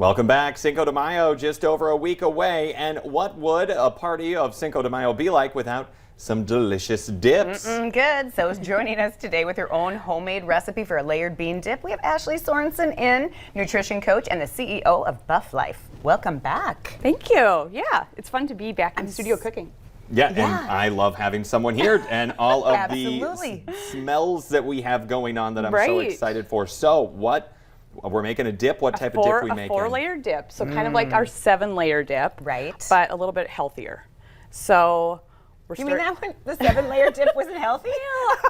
Welcome back. Cinco de Mayo just over a week away. And what would a party of Cinco de Mayo be like without some delicious dips? Good. So joining us today with her own homemade recipe for a layered bean dip, we have Ashley Sorensen in, nutrition coach and the CEO of Buff Life. Welcome back. Thank you. Yeah, it's fun to be back in the studio cooking. Yeah, and I love having someone here and all of Absolutely. the smells that we have going on that I'm so excited for. So what, we're making a dip. What type of dip are we making? A 4-layer dip, so kind of like our 7-layer dip. Right. But a little bit healthier. So You mean that one, the 7-layer dip wasn't healthy?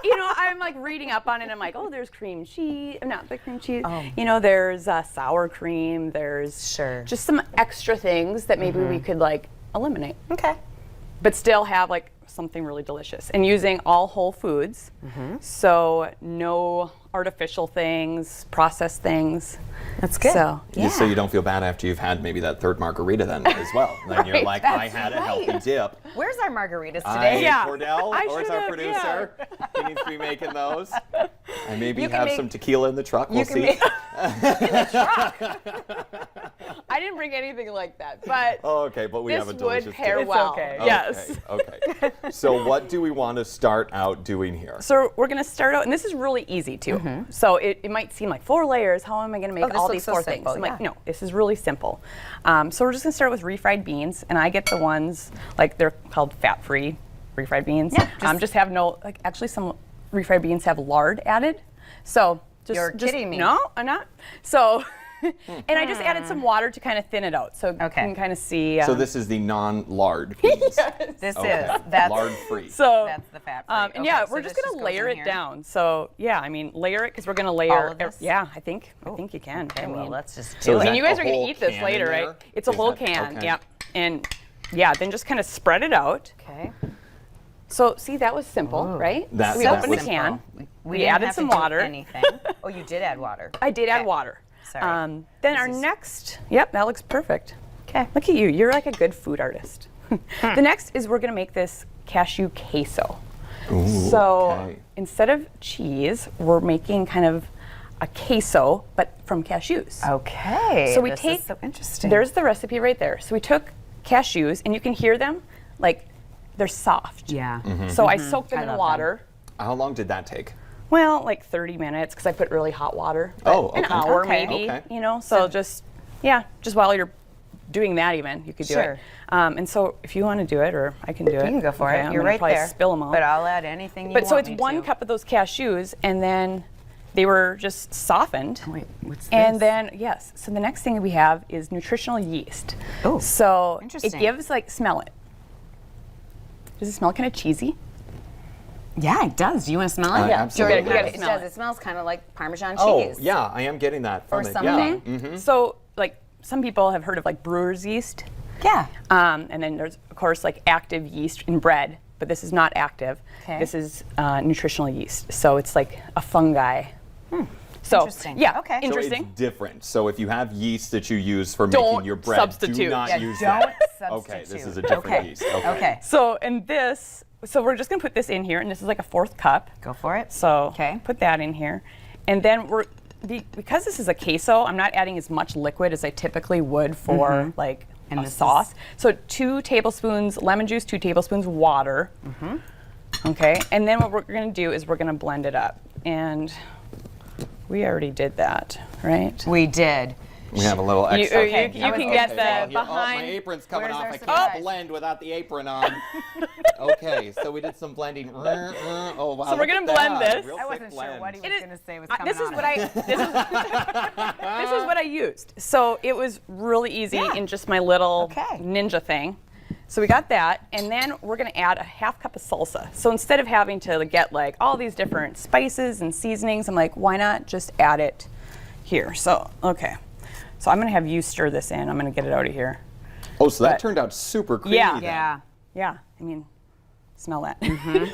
You know, I'm like reading up on it and I'm like, oh, there's cream cheese, not the cream cheese. You know, there's sour cream, there's just some extra things that maybe we could like eliminate. Okay. But still have like something really delicious, and using all whole foods, so no artificial things, processed things. That's good. So Just so you don't feel bad after you've had maybe that third margarita then as well. Then you're like, I had a healthy dip. Where's our margaritas today? Cordell, where's our producer? He needs to be making those. And maybe have some tequila in the truck. We'll see. In the truck. I didn't bring anything like that, but okay, but we have a delicious would pair dip. well. Okay. Yes. Okay. So what do we want to start out doing here? So we're going to start out, and this is really easy too. So it might seem like 4 layers. How am I going to make all these 4 things? I'm like, no, this is really simple. So we're just going to start with refried beans, and I get the ones like they're called fat-free refried beans. Yeah, just have no actually some refried beans have lard added. So You're kidding me. No, I'm not. So. And I just added some water to kind of thin it out, so you can kind of see. So this is the non-lard beans. This that's lard-free. So that's the fat-free. and yeah, we're just gonna layer it down. So yeah, I mean, layer it because we're gonna layer. All of this? Yeah, I think you can. Okay, well, let's just So do is it. I mean, you that guys a are gonna whole eat this can later, in right? there? It's a whole can. Okay. Yep. And yeah, then just kind of spread it out. Okay. So see, that was simple, right? That- So we that opened the was can. We We didn't added have some to do water. anything. Oh, you did add water. I did add water. Sorry. Then our next, that looks perfect. Okay. Look at you, you're like a good food artist. The next is we're gonna make this cashew queso. So instead of cheese, we're making kind of a queso, but from cashews. Okay. So we this take, is so interesting. There's the recipe right there. So we took cashews, and you can hear them, like they're soft. Yeah. So I soaked them I in love water. How long did that take? Well, like 30 minutes, because I put really hot water. An okay. hour Okay. maybe, Okay. you know, so just while you're doing that even, you could do it. And so if you want to do it, or I can do it. You can go for it. I'm You're gonna right probably there. spill them all. But I'll add anything you But want so it's me 1 to. cup of those cashews, and then they were just softened. Wait, what's this? And then, so the next thing we have is nutritional yeast. Oh, So it interesting. gives, smell it. Does it smell kind of cheesy? Yeah, it does. Do you want to smell it? Absolutely. You gotta It smell does. It smells kind of like Parmesan Oh, cheese. yeah, I am getting that from Or it. something. Yeah. So, some people have heard of brewer's yeast. Yeah. And then there's, of course, active yeast in bread, but this is not active. Okay. This is nutritional yeast. So it's like a fungi. So, Interesting. yeah, Okay. So interesting. So it's different. So if you have yeast that you use for Don't making your bread, do substitute. not Yeah, use don't that. substitute. Okay, this is a different yeast. Okay. So, so we're just gonna put this in here, and this is like a 4th cup. Go for it. So Okay. put that in here. And then because this is a queso, I'm not adding as much liquid as I typically would for And a this sauce. So 2 tablespoons lemon juice, 2 tablespoons water. Okay, and then what we're gonna do is we're gonna blend it up. And we already did that, right? We did. We have a little extra. You can get the my behind. apron's coming Where's off. our I surprise? can't blend without the apron on. Okay, so we did some blending. Oh wow! So we're look gonna at that. blend this. Real I thick wasn't sure blend. what he was going to say was coming This is on what it. this is what I used. So it was really easy in just my little ninja thing. So we got that, and then we're gonna add a 1/2 cup of salsa. So instead of having to get all these different spices and seasonings, I'm like, why not just add it here? So, okay. So I'm gonna have you stir this in. I'm gonna get it out of here. Oh, so that turned out super creamy. then. Yeah, I mean, smell that.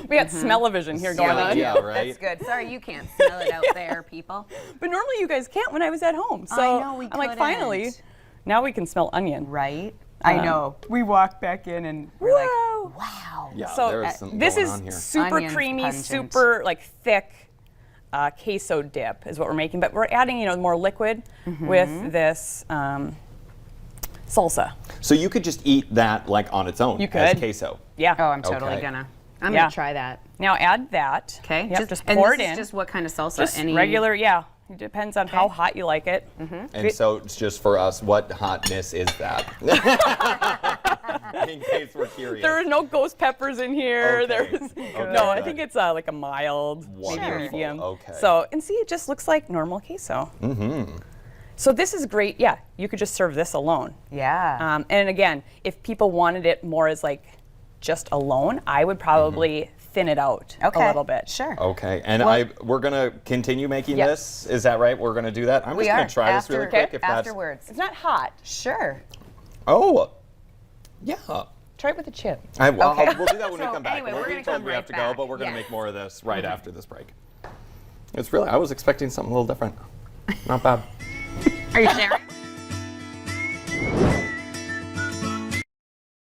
We got smell-o-vision here going on. Yeah, right. That's good. Sorry, you can't smell it out there, people. But normally you guys can't when I was at home. So I know, we I'm like, couldn't. finally, now we can smell onion. Right? I know. We walked back in and we're like, Whoa. wow. Yeah, So there's something this going is on here. super Onion's creamy, pungent. super thick queso dip is what we're making, but we're adding more liquid with this salsa. So you could just eat that like on its own You as could. queso. Yeah. Oh, I'm totally Okay. gonna. I'm Yeah. gonna try that. Now add that. Okay. Yep, just and pour this it is in. just what kind of salsa? Just Any regular, yeah. It depends on how hot you like it. And so it's just for us, what hotness is that? In case we're curious. There are no ghost peppers in here. Okay. There's Okay, no. I good. think it's like a mild, Wonderful. maybe medium. Okay. So and see, it just looks like normal queso. So this is great. Yeah, you could just serve this alone. Yeah. And again, if people wanted it more as like just alone, I would probably thin it out a little bit. Sure. Okay, and we're gonna continue making Yes. this. Is that right? We're gonna do that. I'm We just gonna are. try this really quick. If that's Afterwards. It's not hot. Sure. oh, yeah. Try it with a chip. We'll do that when we So come back. anyway, we're we're being gonna told come we have right to go, back. but we're gonna Yes. make more of this right after this break. It's really. I was expecting something a little different. Not bad. Are you sharing?